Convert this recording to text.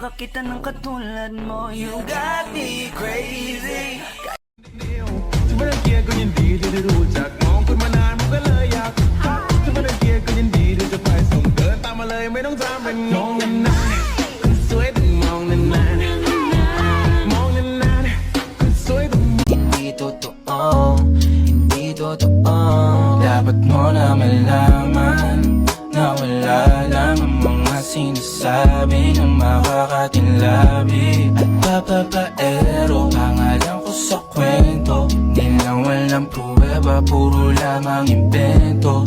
makakita ng katulad mo. You got me crazy. จะไม่รังเกียจก็ยินดีที่ได้รู้จักมองคุณมานานมันก็เลยอยากทักจะไม่รังเกียจก็ยินดีที่จะไปส่งเดินตามมาเลยไม่ต้องทำเป็นงงนานๆคนสวยต้องมองนานๆมองนานๆคนสวยต้อง Hindi totoo, hindi totoo. Dapat mo na malaman na wala lang ang mga sinasabi ng makakatinlabi. At papapaero, pangalan ko sa kwento. Di lang walang pruweba, puro lamang invento.